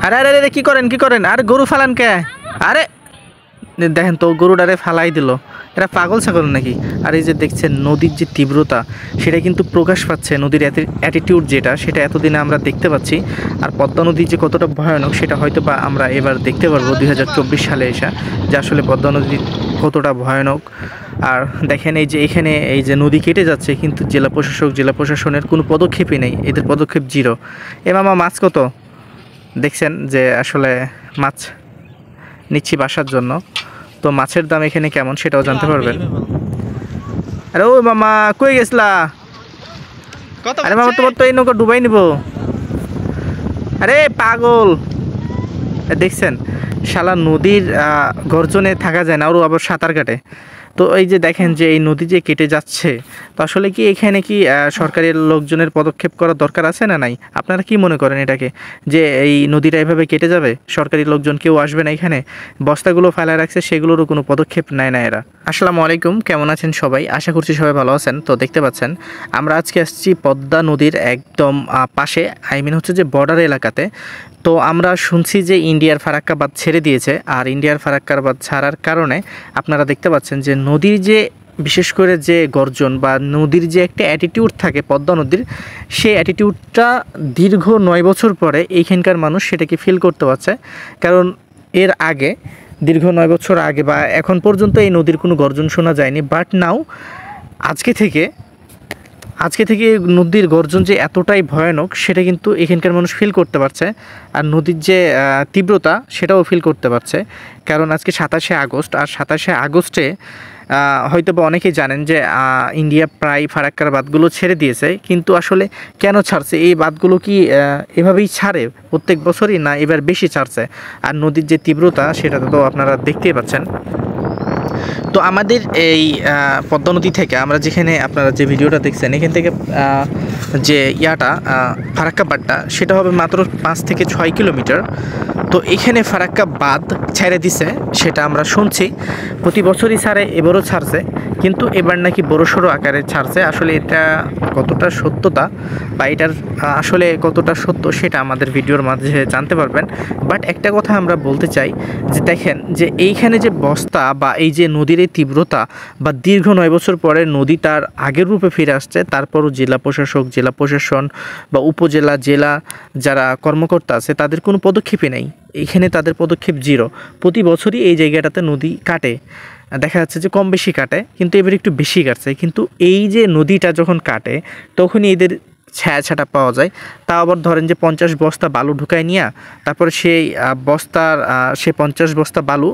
আরে আরে আরে কি করেন আরে গরু ফালান কে? আরে দেখেন তো গরুটারে ফালাই দিল। এরা পাগল ছাগল নাকি? আর এই যে দেখছেন নদীর যে তীব্রতা সেটা কিন্তু প্রকাশ পাচ্ছে, নদীর অ্যাটিটিউড যেটা সেটা এতদিনে আমরা দেখতে পাচ্ছি। আর পদ্মা নদী যে কতটা ভয়ানক সেটা হয়তো বা আমরা এবার দেখতে পারবো 2024 সালে এসে, যে আসলে পদ্মা নদী কতটা ভয়ানক। আর দেখেন এই যে এখানে এই যে নদী কেটে যাচ্ছে কিন্তু জেলা প্রশাসনের কোনো পদক্ষেপই নেই, এদের পদক্ষেপ জিরো। এ মামা মাছ কত দেখছেন যে আসলে মাছ নিচ্ছি বাসার জন্য, তো মাছের দাম এখানে কেমন সেটাও জানতে পারবেন। আরে ও মামা কই গেছলা? আরে মামা তোমার তো এই নৌকা ডুবাই নিব। আরে পাগল, দেখছেন শালা নদীর গর্জনে থাকা যায় না, ওরও আবার সাঁতার কাটে। তো এই যে দেখেন যে এই নদী যে কেটে যাচ্ছে, তো আসলে কি এখানে কি সরকারের লোকজনের পদক্ষেপ করার দরকার আছে না নাই? আপনারা কি মনে করেন এটাকে, যে এই নদীটা এভাবে কেটে যাবে, সরকারি লোকজন কেউ আসবে না এখানে? বস্তাগুলো ফেলায় রাখছে, সেগুলোরও কোনো পদক্ষেপ নেয় না এরা। আসসালামু আলাইকুম, কেমন আছেন সবাই? আশা করছি সবাই ভালো আছেন। তো দেখতে পাচ্ছেন আমরা আজকে আসছি পদ্মা নদীর একদম পাশে, হচ্ছে যে বর্ডার এলাকাতে। তো আমরা শুনছি যে ইন্ডিয়ার ফারাক্কা বাঁধ ছেড়ে দিয়েছে, আর ইন্ডিয়ার ফারাক্কা বাঁধ ছাড়ার কারণে আপনারা দেখতে পাচ্ছেন যে নদীর যে বিশেষ করে যে গর্জন বা নদীর যে একটা অ্যাটিটিউড থাকে পদ্মা নদীর, সেই অ্যাটিটিউডটা দীর্ঘ 9 বছর পরে এইখানকার মানুষ সেটাকে ফিল করতে পারছে। কারণ এর আগে দীর্ঘ 9 বছর আগে বা এখন পর্যন্ত এই নদীর কোনো গর্জন শোনা যায়নি, বাট নাও আজকে থেকে নদীর গর্জন যে এতটাই ভয়ানক সেটা কিন্তু এখানকার মানুষ ফিল করতে পারছে। আর নদীর যে তীব্রতা সেটাও ফিল করতে পারছে। কারণ আজকে 27শে আগস্ট, আর 27শে আগস্টে হয়তো বা অনেকেই জানেন যে ইন্ডিয়া প্রায় ফারাক্কার বাঁধগুলো ছেড়ে দিয়েছে। কিন্তু আসলে কেন ছাড়ছে? এই বাঁধগুলো কি এভাবেই ছাড়ে প্রত্যেক বছরই, না এবার বেশি ছাড়ছে? আর নদীর যে তীব্রতা সেটা তো আপনারা দেখতেই পাচ্ছেন। তো আমাদের এই পদ্মা নদী থেকে আমরা যেখানে আপনারা যে ভিডিওটা দেখছেন এখান থেকে যে ফারাক্কা বাঁধটা সেটা হবে মাত্র 5 থেকে 6 কিলোমিটার। তো এখানে ফারাক্কা বাঁধ ছেড়ে দিছে সেটা আমরা শুনছি, প্রতি বছরই ছাড়ে, এবারও ছাড়ছে, কিন্তু এবার নাকি বড়সড় আকারে ছাড়ছে। আসলে এটা কতটা সত্যতা বা এটার আসলে কতটা সত্য সেটা আমাদের ভিডিওর মাঝে জানতে পারবেন। বাট একটা কথা আমরা বলতে চাই যে দেখেন যে এইখানে যে বস্তা বা এই যে নদীর এই তীব্রতা বা দীর্ঘ 9 বছর পরে নদী তার আগের রূপে ফিরে আসছে, তারপরও জেলা প্রশাসন বা উপজেলা জেলা যারা কর্মকর্তা আছে তাদের কোনো পদক্ষেপই নেই। এখানে তাদের পদক্ষেপ জিরো। প্রতি বছরই এই জায়গাটাতে নদী কাটে, দেখা যাচ্ছে যে কম বেশি কাটে, কিন্তু এবার একটু বেশি কাটছে। কিন্তু এই যে নদীটা যখন কাটে তখনই এদের ছায়াছাটা পাওয়া যায়। তা আবার ধরেন যে 50 বস্তা বালু ঢুকায় নিয়ে, তারপরে সেই সে 50 বস্তা বালু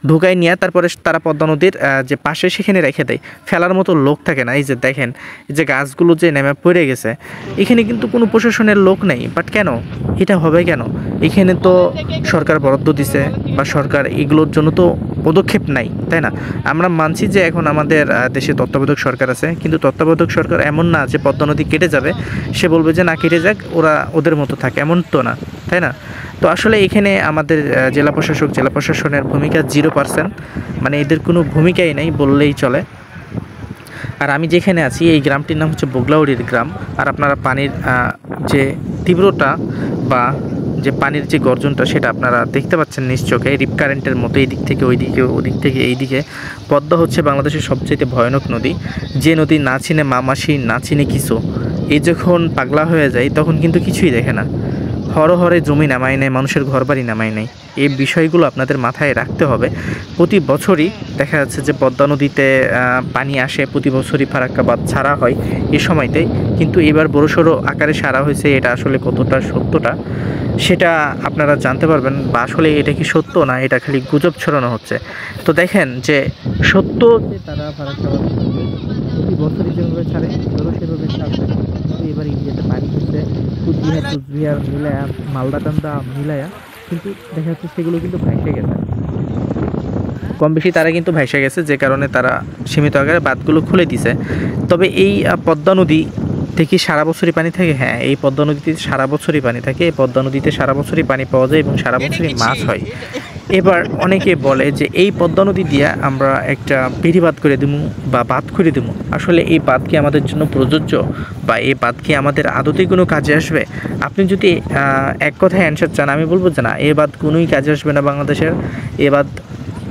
ঢুকায় নিয়ে তারপরে তারা পদ্মা নদীর যে পাশে সেখানে রেখে দেয়। ফেলার মতো লোক থাকে না। এই যে দেখেন এই যে গাছগুলো যে নেমে পড়ে গেছে, এখানে কিন্তু কোনো প্রশাসনের লোক নেই। বাট কেন এটা হবে কেন? এখানে তো সরকার বরাদ্দ দিছে বা সরকার এগুলোর জন্য তো পদক্ষেপ নাই, তাই না? আমরা মানছি যে এখন আমাদের দেশে তত্ত্বাবধায়ক সরকার আছে, কিন্তু তত্ত্বাবধায়ক সরকার এমন না যে পদ্মা নদী কেটে যাবে সে বলবে যে না কেটে যাক, ওরা ওদের মতো থাকে, এমন তো না, তাই না? তো আসলে এখানে আমাদের জেলা প্রশাসনের ভূমিকা 0%, মানে এদের কোনো ভূমিকাই নেই বললেই চলে। আর আমি যেখানে আছি এই গ্রামটির নাম হচ্ছে বগলাউড়ির গ্রাম। আর আপনারা পানির যে তীব্রতা বা যে পানির যে গর্জনটা সেটা আপনারা দেখতে পাচ্ছেন নিশ্চয়ই, রিপ কারেন্টের মতো এদিক থেকে ওইদিকে, ওদিক থেকে এইদিকে। পদ্মা হচ্ছে বাংলাদেশের সবচেয়ে ভয়ানক নদী, যে নদী না চিনে মামাসি, না চিনে কিছু, এই যখন পাগলা হয়ে যায় তখন কিন্তু কিছুই দেখে না। হরে জমি নামায় নেয়, মানুষের ঘরবাড়ি নামায় নেয়। এই বিষয়গুলো আপনাদের মাথায় রাখতে হবে। প্রতি বছরই দেখা যাচ্ছে যে পদ্মা নদীতে পানি আসে, প্রতি বছরই ফারাক্কা বাঁধ ছাড়া হয় এই সময়তে, কিন্তু এবার বড়সড় আকারে সারা হয়েছে। এটা আসলে কতটা সত্যটা সেটা আপনারা জানতে পারবেন, বা আসলে এটা কি সত্য না এটা খালি গুজব ছড়ানো হচ্ছে। তো দেখেন যে সত্য যে তারা ফারাক্কা বাঁধ প্রতি বছরই যেভাবে ছাড়ে ধরো সেভাবে ছাড়ছে, কিন্তু এবার ইন্ডিয়াতে পানি হচ্ছে কুচবিহার মিলায়া, মালদাটান্দা মিলায়া, কিন্তু দেখা যাচ্ছে সেগুলো কিন্তু ভাইসে গেছে, কম বেশি তারা কিন্তু ভাইসে গেছে, যে কারণে তারা সীমিত আকারে বাঁধগুলো খুলে দিছে। তবে এই পদ্মা নদী কি সারা বছরই পানি থাকে? হ্যাঁ, এই পদ্মা নদীতে সারা বছরই পানি থাকে। এই পদ্মা নদীতে সারা বছরই পানি পাওয়া যায় এবং সারা বছরই মাছ হয়। এবার অনেকে বলে যে এই পদ্মা নদী দিয়ে আমরা একটা বেড়িবাঁধ করে দেবো বা বাঁধ করে দেবো। আসলে এই বাঁধ কি আমাদের জন্য প্রযোজ্য বা এই বাঁধ কি আমাদের আদতেই কোনো কাজে আসবে? আপনি যদি এক কথায় অ্যান্সার চান, আমি বলবো যে না, এই বাঁধ কোনোই কাজে আসবে না বাংলাদেশের। এ বাঁধ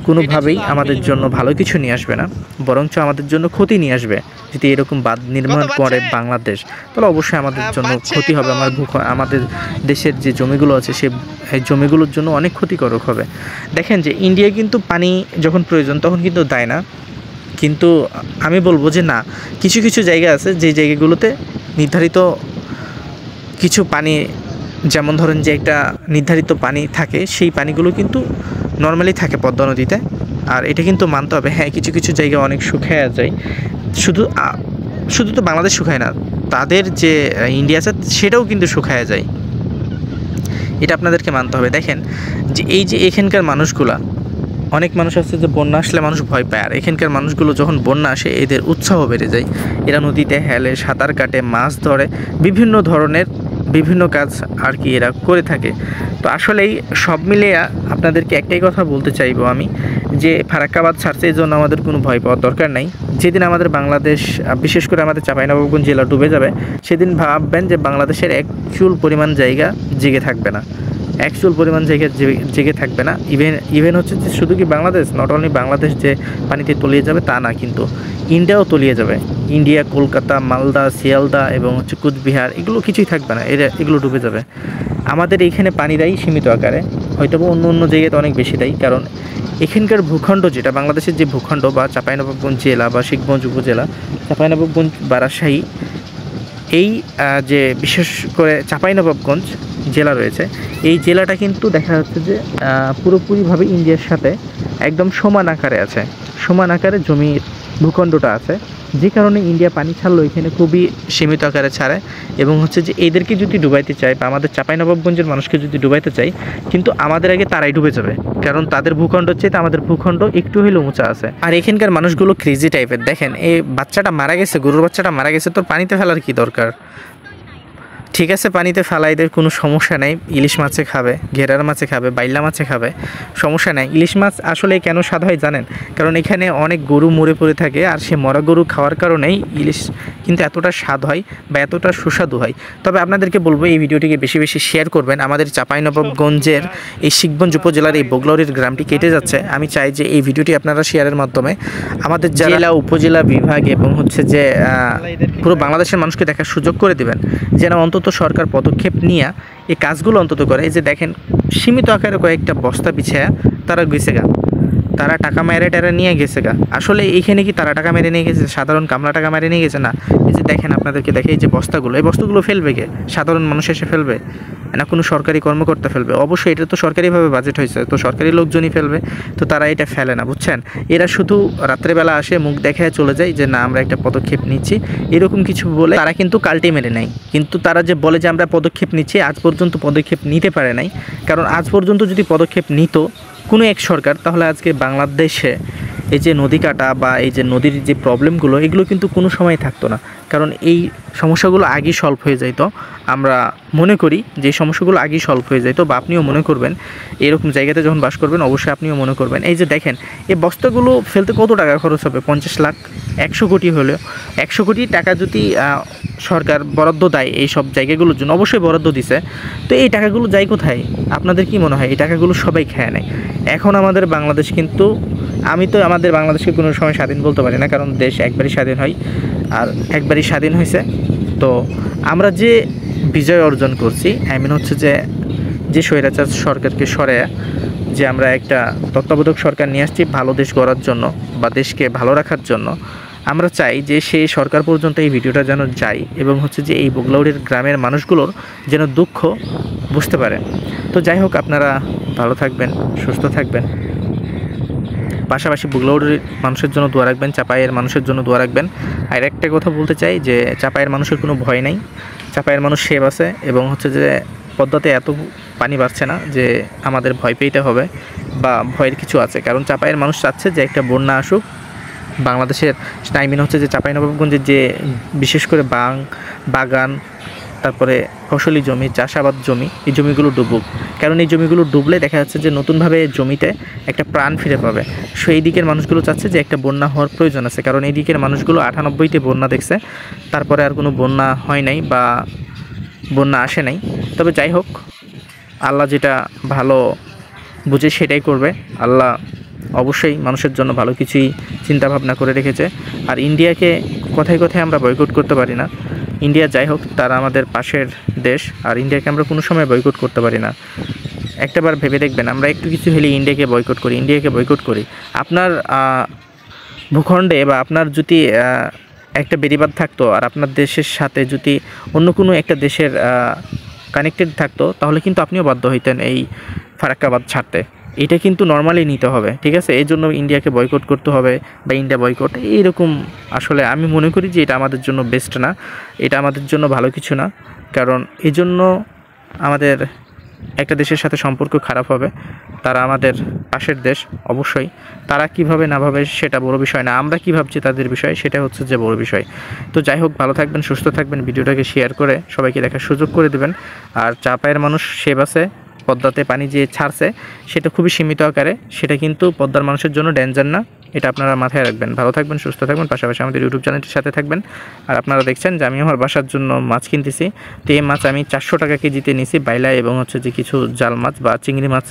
কোনোভাবেই আমাদের জন্য ভালো কিছু নিয়ে আসবে না, বরঞ্চ আমাদের জন্য ক্ষতি নিয়ে আসবে। যদি এরকম বাঁধ নির্মাণ করে বাংলাদেশ, তাহলে অবশ্যই আমাদের জন্য ক্ষতি হবে। আমাদের দেশের যে জমিগুলো আছে সে জমিগুলোর জন্য অনেক ক্ষতিকারক হবে। দেখেন যে ইন্ডিয়া কিন্তু পানি যখন প্রয়োজন তখন কিন্তু দেয় না, কিন্তু আমি বলবো যে না, কিছু কিছু জায়গা আছে যে জায়গাগুলোতে নির্ধারিত কিছু পানি, যেমন ধরেন যে একটা নির্ধারিত পানি থাকে, সেই পানিগুলো কিন্তু নর্মালি থাকে পদ্মা নদীতে। আর এটা কিন্তু মানতে হবে, হ্যাঁ কিছু কিছু জায়গা অনেক শুকিয়ে যায়। শুধু শুধু তো বাংলাদেশ শুকায় না, তাদের যে ইন্ডিয়া আছে সেটাও কিন্তু শুকায় যায়। এটা আপনাদেরকে মানতে হবে। দেখেন যে এই যে এখানকার মানুষগুলা, অনেক মানুষ আছে যে বন্যা আসলে মানুষ ভয় পায়, আর এখানকার মানুষগুলো যখন বন্যা আসে এদের উৎসাহ বেড়ে যায়। এরা নদীতে হেলে, সাঁতার কাটে, মাছ ধরে, বিভিন্ন ধরনের বিভিন্ন কাজ আর কি এরা করে থাকে। তো আসলেই সব মিলিয়ে আপনাদেরকে একটাই কথা বলতে চাইবো আমি, যে ফারাক্কাবাদ ছাড়ছে এই জন্য আমাদের কোনো ভয় পাওয়ার দরকার নাই। যেদিন আমাদের বাংলাদেশ, বিশেষ করে আমাদের চাঁপাইনবাবগঞ্জ জেলা ডুবে যাবে, সেদিন ভাববেন যে বাংলাদেশের এক চুল পরিমাণ জায়গা জেগে থাকবে না, অ্যাকচুয়াল পরিমাণ জায়গা জেগে থাকবে না। ইভেন হচ্ছে যে শুধু কি বাংলাদেশ, নট অনলি বাংলাদেশ যে পানিতে তলিয়ে যাবে তা না, কিন্তু ইন্ডিয়াও তলিয়ে যাবে। ইন্ডিয়া, কলকাতা, মালদা, শিয়ালদা এবং হচ্ছে কুচবিহার, এগুলো কিছুই থাকবে না, এগুলো ডুবে যাবে। আমাদের এইখানে পানি দেয় সীমিত আকারে, হয়তো অন্য অন্য জায়গায় তো অনেক বেশি দেয়, কারণ এখানকার ভূখণ্ড যেটা বাংলাদেশের যে ভূখণ্ড বা চাঁপাইনবাবগঞ্জ জেলা বা শিখগঞ্জ উপজেলা, চাঁপাইনবাবগঞ্জ বা রাজশাহী, এই যে বিশেষ করে চাঁপাইনবাবগঞ্জ জেলা রয়েছে, এই জেলাটা কিন্তু দেখা যাচ্ছে যে পুরোপুরিভাবে ইন্ডিয়ার সাথে একদম সমান আকারে আছে, সমান আকারে জমির ভূখণ্ডটা আছে, যে কারণে ইন্ডিয়া পানি ছাড়লো এখানে খুবই সীমিত আকারে ছাড়ে। এবং হচ্ছে যে এদেরকে যদি ডুবাইতে চায় বা আমাদের চাঁপাইনবাবগঞ্জের মানুষকে যদি ডুবাইতে চাই, কিন্তু আমাদের আগে তারাই ডুবে যাবে, কারণ তাদের ভূখণ্ড চেয়ে আমাদের ভূখণ্ড একটু হলেও উঁচা আছে। আর এখানকার মানুষগুলো ক্রেজি টাইপের। দেখেন এই বাচ্চাটা মারা গেছে, গরুর বাচ্চাটা মারা গেছে, তোর পানিতে ফেলার কি দরকার? ঠিক আছে, পানিতে ফেলাইদের কোনো সমস্যা নেই, ইলিশ মাছে খাবে, ঘেরার মাছে খাবে, বাইলা মাছে খাবে, সমস্যা নেই। ইলিশ মাছ আসলে কেন স্বাদ হয় জানেন? কারণ এখানে অনেক গরু মরে পড়ে থাকে, আর সে মরা গরু খাওয়ার কারণেই ইলিশ কিন্তু এতটা স্বাদ হয় বা এতটা সুস্বাদু হয়। তবে আপনাদেরকে বলবো এই ভিডিওটিকে বেশি বেশি শেয়ার করবেন। আমাদের চাঁপাইনবাবগঞ্জের এই শিখগঞ্জ উপজেলার এই বগলাউড়ির গ্রামটি কেটে যাচ্ছে। আমি চাই যে এই ভিডিওটি আপনারা শেয়ারের মাধ্যমে আমাদের জেলা, উপজেলা, বিভাগ এবং হচ্ছে যে পুরো বাংলাদেশের মানুষকে দেখার সুযোগ করে দেবেন, যেন অন্তত সরকার পদক্ষেপ নিয়ে এই কাজগুলো অন্তত করে। এই যে দেখেন সীমিত আকারে কয়েকটা বস্তা বিছায়া তারা গেছে গা, তারা টাকা মেরে টেরে নিয়ে গেছে গা। আসলে এইখানে কি তারা টাকা মেরে নিয়ে গেছে? সাধারণ কামলা টাকা মেরে নিয়ে গেছে না। এই যে দেখেন, আপনাদেরকে দেখে এই যে বস্তাগুলো, এই বস্তাগুলো ফেলবে কে? সাধারণ মানুষ এসে ফেলবে না কোনো সরকারি কর্মকর্তা ফেলবে? অবশ্যই এটা তো সরকারিভাবে বাজেট হয়েছে, তো সরকারি লোকজনই ফেলবে, তো তারা এটা ফেলে না, বুঝছেন? এরা শুধু রাত্রেবেলা আসে, মুখ দেখে চলে যায় যে না আমরা একটা পদক্ষেপ নিচ্ছি, এরকম কিছু বলে তারা কিন্তু কাল্টি মেরে নেয়। কিন্তু তারা যে বলে যে আমরা পদক্ষেপ নিচ্ছি, আজ পর্যন্ত পদক্ষেপ নিতে পারে নাই। কারণ আজ পর্যন্ত যদি পদক্ষেপ নিত কোনো এক সরকার, তাহলে আজকে বাংলাদেশে এই যে নদী কাটা বা এই যে নদীর যে প্রবলেমগুলো, এগুলো কিন্তু কোনো সময় থাকতো না। কারণ এই সমস্যাগুলো আগেই সলভ হয়ে যাইতো। আমরা মনে করি যে এই সমস্যাগুলো আগেই সলভ হয়ে যাইতো, বা আপনিও মনে করবেন এরকম জায়গাতে যখন বাস করবেন, অবশ্যই আপনিও মনে করবেন। এই যে দেখেন এই বস্তাগুলো ফেলতে কত টাকা খরচ হবে? 50 লাখ, 100 কোটি হলেও, 100 কোটি টাকা যদি সরকার বরাদ্দ দেয় এই সব জায়গাগুলোর জন্য, অবশ্যই বরাদ্দ দিছে, তো এই টাকাগুলো যায় কোথায়? আপনাদের কি মনে হয় এই টাকাগুলো সবাই খেয়ে নেয়? এখন আমাদের বাংলাদেশ কিন্তু, আমি তো আমাদের বাংলাদেশকে কোনো সময় স্বাধীন বলতে পারি না, কারণ দেশ একবারই স্বাধীন হয়, আর একবারই স্বাধীন হয়েছে। তো আমরা যে বিজয় অর্জন করছি, আই মিন হচ্ছে যে স্বৈরাচার সরকারকে সরে যে আমরা একটা তত্ত্বাবধায়ক সরকার নিয়ে আসছি ভালো দেশ গড়ার জন্য বা দেশকে ভালো রাখার জন্য, আমরা চাই যে সেই সরকার পর্যন্ত এই ভিডিওটা যেন যায় এবং হচ্ছে যে এই বগলাউড়ির গ্রামের মানুষগুলোর যেন দুঃখ বুঝতে পারে। তো যাই হোক, আপনারা ভালো থাকবেন, সুস্থ থাকবেন, পাশাপাশি বগলাউড়ির মানুষের জন্য দোয়া রাখবেন, চাপাইয়ের মানুষের জন্য দোয়া রাখবেন। আর একটা কথা বলতে চাই যে চাপাইয়ের মানুষের কোনো ভয় নেই, চাপাইয়ের মানুষ সেভ আছে, এবং হচ্ছে যে পদ্মাতে এত পানি বাড়ছে না যে আমাদের ভয় পেতে হবে বা ভয়ের কিছু আছে। কারণ চাপাইয়ের মানুষ চাচ্ছে যে একটা বন্যা আসুক, বাংলাদেশের আই মিন হচ্ছে যে চাঁপাইনবাবগঞ্জের যে বিশেষ করে বাগান, তারপরে ফসলি জমি, চাষাবাদ জমি, এই জমিগুলো ডুবুক। কারণ এই জমিগুলো ডুবলে দেখা যাচ্ছে যে নতুনভাবে জমিতে একটা প্রাণ ফিরে পাবে। সো এই দিকের মানুষগুলো চাচ্ছে যে একটা বন্যা হওয়ার প্রয়োজন আছে, কারণ এই দিকের মানুষগুলো 98তে বন্যা দেখছে, তারপরে আর কোনো বন্যা হয় নাই বা বন্যা আসে নাই। তবে যাই হোক, আল্লাহ যেটা ভালো বুঝে সেটাই করবে। আল্লাহ অবশ্যই মানুষের জন্য ভালো কিছুই চিন্তা ভাবনা করে রেখেছে। আর ইন্ডিয়াকে কথায় কথায় আমরা বয়কট করতে পারি না। ইন্ডিয়া যাই হোক, তারা আমাদের পাশের দেশ, আর ইন্ডিয়াকে আমরা কোনো সময় বয়কট করতে পারি না। একটাবার ভেবে দেখবেন, আমরা একটু কিছু হলে ইন্ডিয়াকে বয়কট করি। আপনার ভূখণ্ডে বা আপনার যদি একটা বেড়িবাঁধ থাকতো আর আপনার দেশের সাথে যদি অন্য কোনো একটা দেশের কানেক্টেড থাকতো, তাহলে কিন্তু আপনিও বাধ্য হইতেন এই ফারাক্কাবাদ ছাড়তে। এটা কিন্তু নর্মালি নিতে হবে, ঠিক আছে? এই জন্য ইন্ডিয়াকে বয়কট করতে হবে বা ইন্ডিয়া বয়কট, এইরকম আসলে আমি মনে করি যে এটা আমাদের জন্য বেস্ট না, এটা আমাদের জন্য ভালো কিছু না। কারণ এই জন্য আমাদের একটা দেশের সাথে সম্পর্ক খারাপ হবে। তারা আমাদের পাশের দেশ, অবশ্যই তারা কীভাবে না ভাবে সেটা বড় বিষয় না, আমরা কী ভাবছি তাদের বিষয় সেটা হচ্ছে যে বড় বিষয়। তো যাই হোক, ভালো থাকবেন, সুস্থ থাকবেন, ভিডিওটাকে শেয়ার করে সবাইকে দেখার সুযোগ করে দেবেন। আর চাঁপাইয়ের মানুষ সেভ আছে, পদ্মাতে পানি যে ছাড়ছে সেটা খুবই সীমিত আকারে, সেটা কিন্তু পদ্মার মানুষের জন্য ডেঞ্জার না, এটা আপনারা মাথায় রাখবেন। ভালো থাকবেন, সুস্থ থাকবেন, পাশাপাশি আমাদের ইউটিউব চ্যানেলটির সাথে থাকবেন। আর আপনারা দেখছেন যে আমি আমার বাসার জন্য মাছ কিনতেছি। তো এই মাছ আমি 400 টাকা কেজিতে নিছি, বাইলা এবং হচ্ছে যে কিছু জাল মাছ বা চিংড়ি মাছ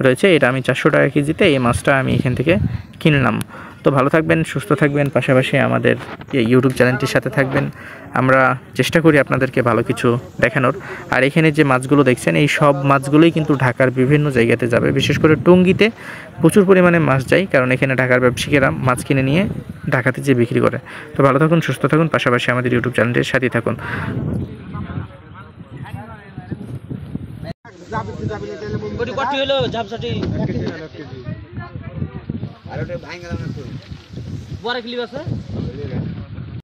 রয়েছে, এটা আমি 400 টাকা কেজিতে এই মাছটা আমি এখান থেকে কিনলাম। তো ভালো থাকবেন, সুস্থ থাকবেন, পাশাপাশি আমাদের এই ইউটিউব চ্যানেলটির সাথে থাকবেন। আমরা চেষ্টা করি আপনাদেরকে ভালো কিছু দেখানোর। আর এখানে যে মাছগুলো দেখছেন, এই সব মাছগুলোই কিন্তু ঢাকার বিভিন্ন জায়গাতে যাবে, বিশেষ করে টঙ্গীতে প্রচুর পরিমাণে মাছ যায়, কারণ এখানে ঢাকার ব্যবসায়ীরা মাছ কিনে নিয়ে ঢাকাতে যেয়ে বিক্রি করে। তো ভালো থাকুন, সুস্থ থাকুন, পাশাপাশি আমাদের ইউটিউব চ্যানেলটির সাথেই থাকুন। বড় ক্লিপ আছে।